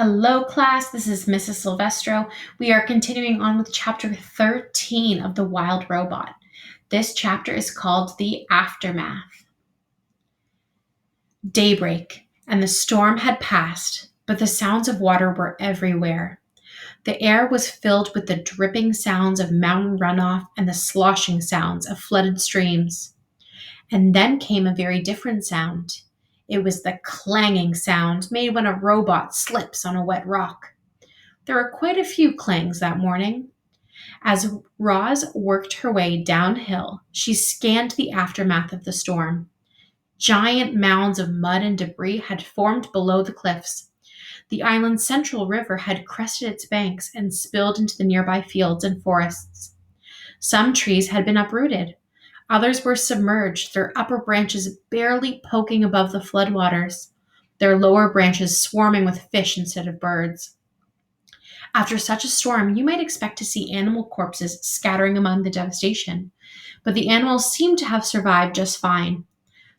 Hello, class. This is Mrs. Silvestro. We are continuing on with chapter 13 of The Wild Robot. This chapter is called The Aftermath. Daybreak, and the storm had passed, but the sounds of water were everywhere. The air was filled with the dripping sounds of mountain runoff and the sloshing sounds of flooded streams. And then came a very different sound. It was the clanging sound made when a robot slips on a wet rock. There were quite a few clangs that morning. As Roz worked her way downhill, she scanned the aftermath of the storm. Giant mounds of mud and debris had formed below the cliffs. The island's central river had crested its banks and spilled into the nearby fields and forests. Some trees had been uprooted. Others were submerged, their upper branches barely poking above the floodwaters, their lower branches swarming with fish instead of birds. After such a storm, you might expect to see animal corpses scattering among the devastation, but the animals seemed to have survived just fine.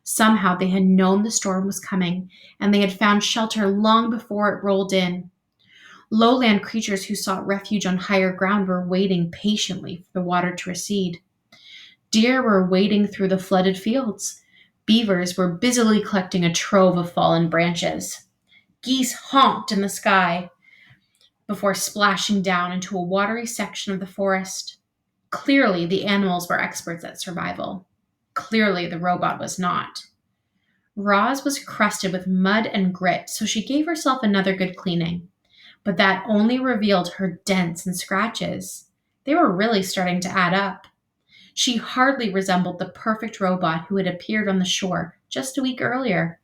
Somehow they had known the storm was coming, and they had found shelter long before it rolled in. Lowland creatures who sought refuge on higher ground were waiting patiently for the water to recede. Deer were wading through the flooded fields. Beavers were busily collecting a trove of fallen branches. Geese honked in the sky before splashing down into a watery section of the forest. Clearly, the animals were experts at survival. Clearly, the robot was not. Roz was crusted with mud and grit, so she gave herself another good cleaning. But that only revealed her dents and scratches. They were really starting to add up. She hardly resembled the perfect robot who had appeared on the shore just a week earlier.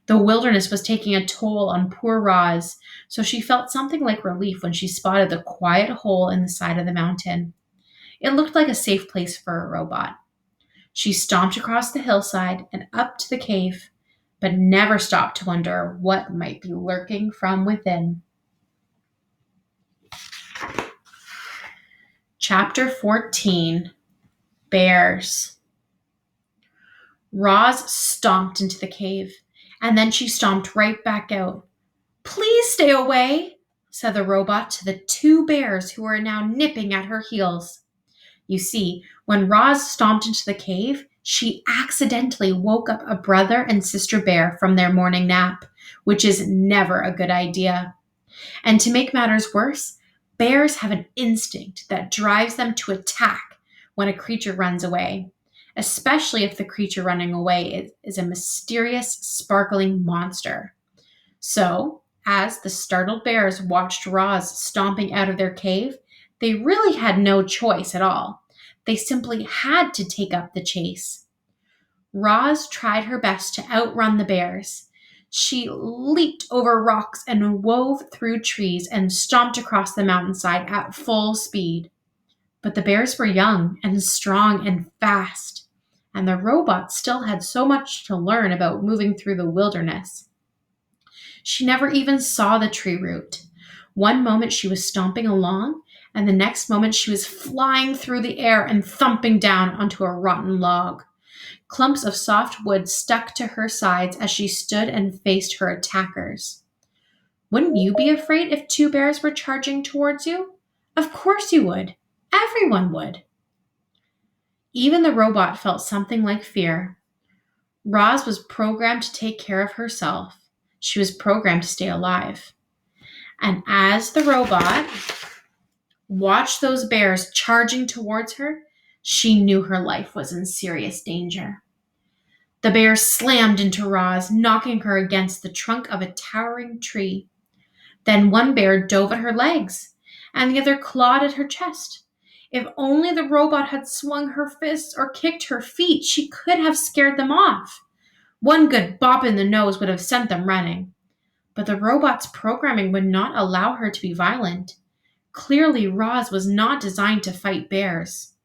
The wilderness was taking a toll on poor Roz, so she felt something like relief when she spotted the quiet hole in the side of the mountain. It looked like a safe place for a robot. She stomped across the hillside and up to the cave, but never stopped to wonder what might be lurking from within. Chapter 14, Bears. Roz stomped into the cave, and then she stomped right back out. "Please stay away," said the robot to the two bears who were now nipping at her heels. You see, when Roz stomped into the cave, she accidentally woke up a brother and sister bear from their morning nap, which is never a good idea. And to make matters worse, bears have an instinct that drives them to attack when a creature runs away, especially if the creature running away is a mysterious, sparkling monster. So, as the startled bears watched Roz stomping out of their cave, they really had no choice at all. They simply had to take up the chase. Roz tried her best to outrun the bears. She leaped over rocks and wove through trees and stomped across the mountainside at full speed. But the bears were young and strong and fast, and the robot still had so much to learn about moving through the wilderness. She never even saw the tree root. One moment she was stomping along, and the next moment she was flying through the air and thumping down onto a rotten log. Clumps of soft wood stuck to her sides as she stood and faced her attackers. Wouldn't you be afraid if two bears were charging towards you? Of course you would. Everyone would. Even the robot felt something like fear. Roz was programmed to take care of herself. She was programmed to stay alive. And as the robot watched those bears charging towards her, she knew her life was in serious danger. The bears slammed into Roz, knocking her against the trunk of a towering tree. Then one bear dove at her legs, and the other clawed at her chest. If only the robot had swung her fists or kicked her feet, she could have scared them off. One good bop in the nose would have sent them running. But the robot's programming would not allow her to be violent. Clearly, Roz was not designed to fight bears.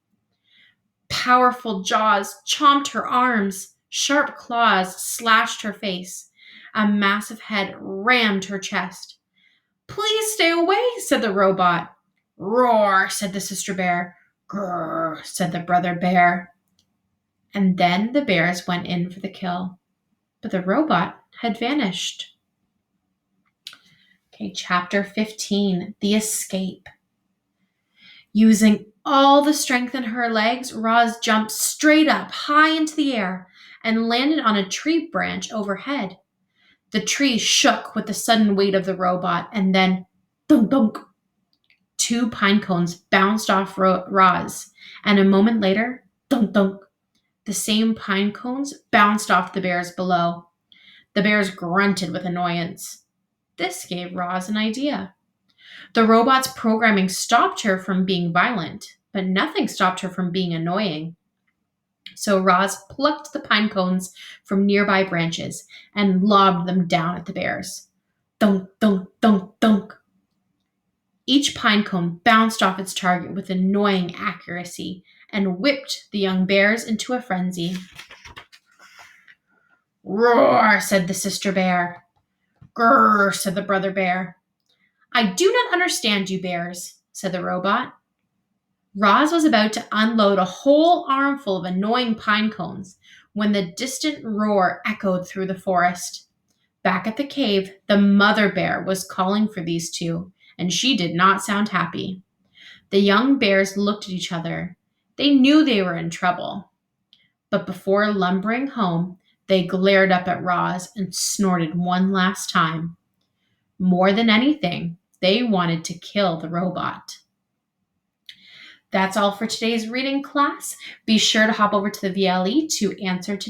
Powerful jaws chomped her arms. Sharp claws slashed her face. A massive head rammed her chest. "Please stay away," said the robot. "Roar," said the sister bear. "Grrr," said the brother bear. And then the bears went in for the kill. But the robot had vanished. Okay, chapter 15, The Escape. Using all the strength in her legs, Roz jumped straight up, high into the air, and landed on a tree branch overhead. The tree shook with the sudden weight of the robot, and then thunk thunk. 2 pine cones bounced off Roz, and a moment later, thunk thunk. The same pine cones bounced off the bears below. The bears grunted with annoyance. This gave Roz an idea. The robot's programming stopped her from being violent, but nothing stopped her from being annoying. So Roz plucked the pine cones from nearby branches and lobbed them down at the bears. Thunk, thunk, thunk, thunk. Each pine cone bounced off its target with annoying accuracy and whipped the young bears into a frenzy. Roar, said the sister bear. Grrr, said the brother bear. I do not understand you bears, said the robot. Roz was about to unload a whole armful of annoying pine cones when the distant roar echoed through the forest. Back at the cave, the mother bear was calling for these two, and she did not sound happy. The young bears looked at each other. They knew they were in trouble. But before lumbering home, they glared up at Roz and snorted one last time. More than anything, they wanted to kill the robot. That's all for today's reading class. Be sure to hop over to the VLE to answer today's